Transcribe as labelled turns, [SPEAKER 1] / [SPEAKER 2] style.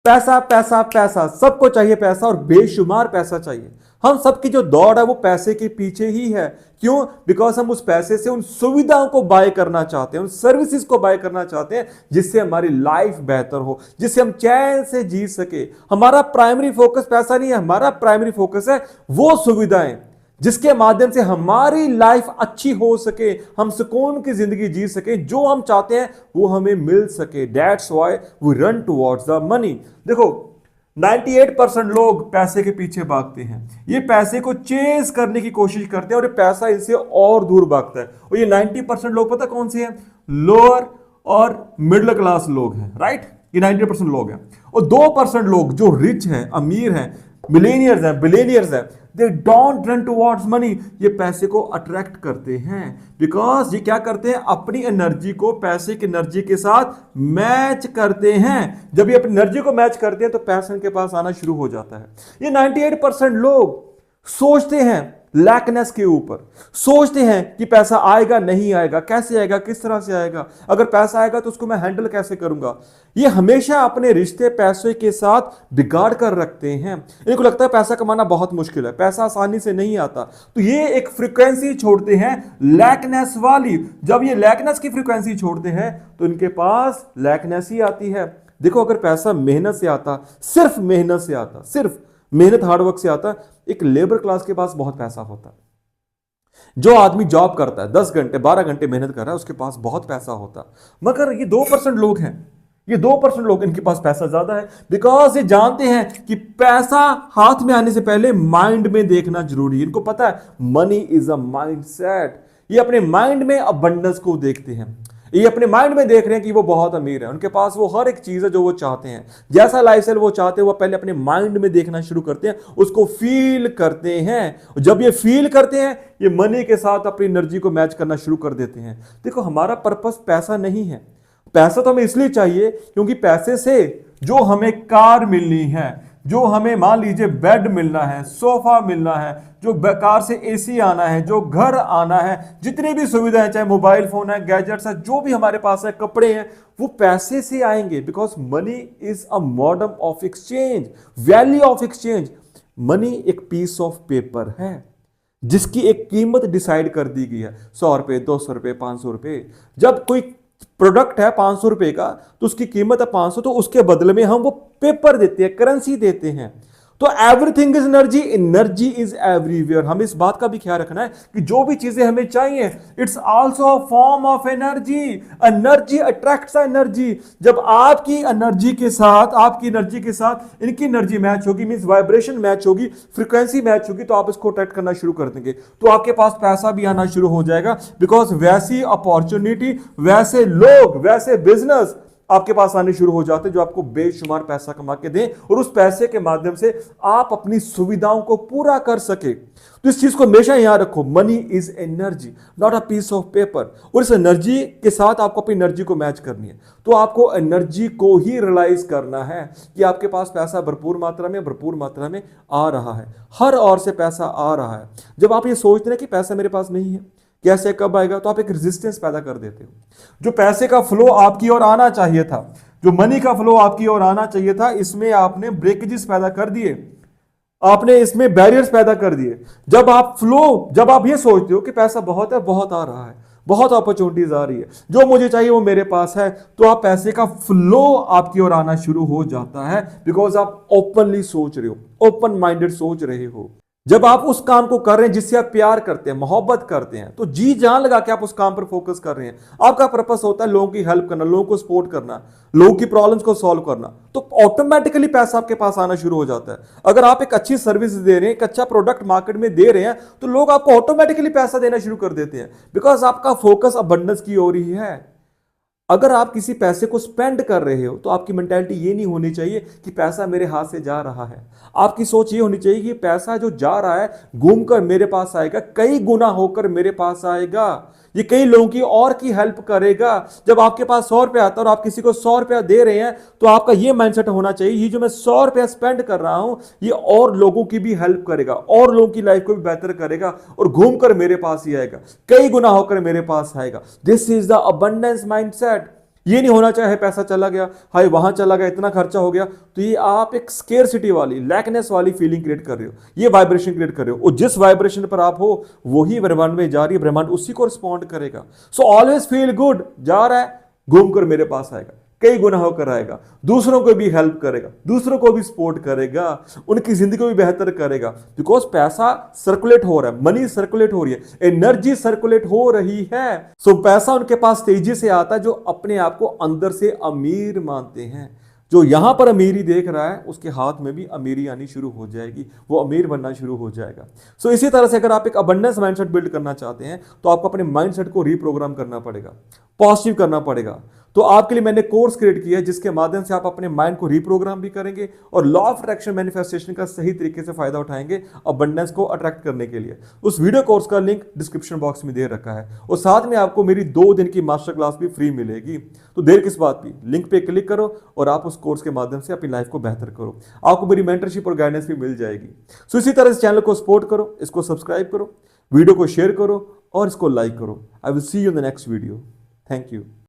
[SPEAKER 1] पैसा पैसा पैसा, सबको चाहिए पैसा और बेशुमार पैसा चाहिए। हम सबकी जो दौड़ है वो पैसे के पीछे ही है। क्यों? बिकॉज हम उस पैसे से उन सुविधाओं को बाय करना चाहते हैं, उन सर्विसेज को बाय करना चाहते हैं जिससे हमारी लाइफ बेहतर हो, जिससे हम चैन से जी सके। हमारा प्राइमरी फोकस पैसा नहीं है, हमारा प्राइमरी फोकस है वो सुविधाएं जिसके माध्यम से हमारी लाइफ अच्छी हो सके, हम सुकून की जिंदगी जी सके, जो हम चाहते हैं वो हमें मिल सके। That's why we run towards the money. देखो 98% लोग पैसे के पीछे भागते हैं, ये पैसे को चेज करने की कोशिश करते हैं और ये पैसा इनसे और दूर भागता है। और ये 90% लोग पता कौन से हैं? लोअर और मिडिल क्लास लोग हैं, राइट? ये 90% लोग हैं। और 2% लोग जो रिच हैं, अमीर हैं, मिलेनियर्स हैं, बिलियनियर्स हैं, they don't run towards money. ये पैसे को अट्रैक्ट करते हैं बिकॉज ये क्या करते हैं? अपनी एनर्जी को पैसे की एनर्जी के साथ मैच करते हैं। जब ये अपनी एनर्जी को मैच करते हैं तो पैसा इनके पास आना शुरू हो जाता है। ये 98% लोग सोचते हैं लैकनेस के ऊपर, सोचते हैं कि पैसा आएगा नहीं आएगा, कैसे आएगा, किस तरह से आएगा, अगर पैसा आएगा तो उसको मैं हैंडल कैसे करूंगा। ये हमेशा अपने रिश्ते पैसे के साथ बिगाड़ कर रखते हैं। इनको लगता है पैसा कमाना बहुत मुश्किल है, पैसा आसानी से नहीं आता, तो ये एक फ्रीक्वेंसी छोड़ते हैं लैकनेस वाली। जब ये लैकनेस की फ्रीक्वेंसी छोड़ते हैं तो इनके पास लैकनेस ही आती है। देखो अगर पैसा मेहनत से आता, सिर्फ मेहनत से आता, सिर्फ मेहनत हार्डवर्क से आता, एक लेबर क्लास के पास बहुत पैसा होता है। जो आदमी जॉब करता है 10 घंटे 12 घंटे मेहनत कर रहा है उसके पास बहुत पैसा होता। मगर ये 2% लोग हैं, ये 2% लोग, इनके पास पैसा ज्यादा है बिकॉज ये जानते हैं कि पैसा हाथ में आने से पहले माइंड में देखना जरूरी है। इनको पता है money is a mind set. ये अपने माइंड में अबंडेंस को देखते हैं, ये अपने माइंड में देख रहे हैं कि वो बहुत अमीर है, उनके पास वो हर एक चीज है जो वो चाहते हैं, जैसा लाइफस्टाइल वो चाहते हैं वो पहले अपने माइंड में देखना शुरू करते हैं, उसको फील करते हैं। जब ये फील करते हैं ये मनी के साथ अपनी एनर्जी को मैच करना शुरू कर देते हैं। देखो हमारा पर्पस पैसा नहीं है, पैसा तो हमें इसलिए चाहिए क्योंकि पैसे से जो हमें कार मिलनी है, जो हमें मान लीजिए बेड मिलना है, सोफा मिलना है, जो कार से एसी आना है, जो घर आना है, जितनी भी सुविधाएं, चाहे मोबाइल फोन है, गैजेट्स है, जो भी हमारे पास है, कपड़े हैं, वो पैसे से आएंगे because money is a modern of exchange, value of exchange. Money एक पीस ऑफ पेपर है जिसकी एक कीमत डिसाइड कर दी गई है, 100 रुपए, 200 रुपए, 500 रुपए। जब कोई प्रोडक्ट है 500 रुपए का तो उसकी कीमत है 500, तो उसके बदले में हम वो पेपर देते हैं, करेंसी देते हैं। तो everything is energy, energy is everywhere. हमें इस बात का भी ख्याल रखना है कि जो भी चीजें हमें चाहिए it's also a form of energy. Energy attracts energy. जब आपकी एनर्जी के साथ, आपकी एनर्जी के साथ इनकी एनर्जी मैच होगी, मींस वाइब्रेशन मैच होगी, फ्रीक्वेंसी मैच होगी, तो आप इसको अट्रैक्ट करना शुरू कर देंगे, तो आपके पास पैसा भी आना शुरू हो जाएगा। बिकॉज वैसी अपॉर्चुनिटी, वैसे लोग, वैसे बिजनेस आपके पास आने शुरू हो जाते हैं जो आपको बेशुमार पैसा कमा के दें और उस पैसे के माध्यम से आप अपनी सुविधाओं को पूरा कर सके। तो इस चीज को हमेशा याद रखो, money is energy, not a piece of paper. और इस एनर्जी के साथ आपको अपनी एनर्जी को मैच करनी है, तो आपको एनर्जी को ही रियलाइज करना है कि आपके पास पैसा भरपूर मात्रा में आ रहा है, हर ओर से पैसा आ रहा है। जब आप ये सोचते हैं कि पैसा मेरे पास नहीं है, कैसे, कब आएगा, तो आप एक रेजिस्टेंस पैदा कर देते हो। जो पैसे का फ्लो आपकी ओर आना चाहिए था, जो मनी का फ्लो आपकी ओर आना चाहिए था, इसमें आपने ब्रेकेजेस पैदा कर दिए, आपने इसमें बैरियर्स पैदा कर दिए। जब आप ये सोचते हो कि पैसा बहुत है, बहुत आ रहा है, बहुत अपॉर्चुनिटीज आ रही है, जो मुझे चाहिए वो मेरे पास है, तो आप पैसे का फ्लो आपकी ओर आना शुरू हो जाता है बिकॉज आप ओपनली सोच रहे हो, ओपन माइंडेड सोच रहे हो। जब आप उस काम को कर रहे हैं जिससे आप प्यार करते हैं, मोहब्बत करते हैं, तो जी जान लगा के आप उस काम पर फोकस कर रहे हैं। आपका पर्पस होता है लोगों की हेल्प करना, लोगों को सपोर्ट करना, लोगों की प्रॉब्लम्स को सॉल्व करना, तो ऑटोमेटिकली पैसा आपके पास आना शुरू हो जाता है। अगर आप एक अच्छी सर्विस दे रहे हैं, एक अच्छा प्रोडक्ट मार्केट में दे रहे हैं, तो लोग आपको ऑटोमेटिकली पैसा देना शुरू कर देते हैं बिकॉज आपका फोकस अबंडेंस की ओर ही है। अगर आप किसी पैसे को स्पेंड कर रहे हो तो आपकी मेंटालिटी ये नहीं होनी चाहिए कि पैसा मेरे हाथ से जा रहा है। आपकी सोच ये होनी चाहिए कि पैसा जो जा रहा है घूमकर मेरे पास आएगा, कई गुना होकर मेरे पास आएगा, ये कई लोगों की और की हेल्प करेगा। जब आपके पास 100 रुपया आता है और आप किसी को 100 रुपया दे रहे हैं तो आपका ये माइंडसेट होना चाहिए, ये जो मैं 100 रुपया स्पेंड कर रहा हूं ये और लोगों की भी हेल्प करेगा, और लोगों की लाइफ को भी बेहतर करेगा और घूमकर मेरे पास ही आएगा, कई गुना होकर मेरे पास आएगा। This is the abundance mindset. ये नहीं होना चाहे पैसा चला गया, हाय वहां चला गया, इतना खर्चा हो गया, तो ये आप एक स्केर्सिटी वाली, लैकनेस वाली फीलिंग क्रिएट कर रहे हो, ये वाइब्रेशन क्रिएट कर रहे हो, और जिस वाइब्रेशन पर आप हो वही ब्रह्मांड में जा रही है, ब्रह्मांड उसी को रिस्पॉन्ड करेगा। सो ऑलवेज फील गुड, जा रहा है घूम कर मेरे पास आएगा, कई गुना होकर आएगा, दूसरों को भी हेल्प करेगा, दूसरों को भी सपोर्ट करेगा, उनकी जिंदगी को भी बेहतर करेगा, बिकॉज पैसा सर्कुलेट हो रहा है, मनी सर्कुलेट हो रही है, एनर्जी सर्कुलेट हो रही है। सो पैसा उनके पास तेजी से आता है जो अपने आप को अंदर से अमीर मानते हैं। जो यहां पर अमीरी देख रहा है उसके हाथ में भी अमीरी आनी शुरू हो जाएगी, वो अमीर बनना शुरू हो जाएगा। सो इसी तरह से अगर आप एक अबंडेंस माइंडसेट बिल्ड करना चाहते हैं तो आपको अपने माइंडसेट को रीप्रोग्राम करना पड़ेगा, पॉजिटिव करना पड़ेगा। तो आपके लिए मैंने कोर्स क्रिएट किया है जिसके माध्यम से आप अपने माइंड को रीप्रोग्राम भी करेंगे और लॉ ऑफ अट्रैक्शन मैनिफेस्टेशन का सही तरीके से फायदा उठाएंगे अबंडेंस को अट्रैक्ट करने के लिए। उस वीडियो कोर्स का लिंक डिस्क्रिप्शन बॉक्स में दे रखा है, और साथ में आपको मेरी 2 दिन की मास्टर क्लास भी फ्री मिलेगी। तो देर किस बात की, लिंक पे क्लिक करो और आप उस कोर्स के माध्यम से अपनी लाइफ को बेहतर करो, आपको मेरी मेंटरशिप और गाइडेंस भी मिल जाएगी। सो इसी तरह इस चैनल को सपोर्ट करो, इसको सब्सक्राइब करो, वीडियो को शेयर करो और इसको लाइक करो। I will see you in the next video. Thank you.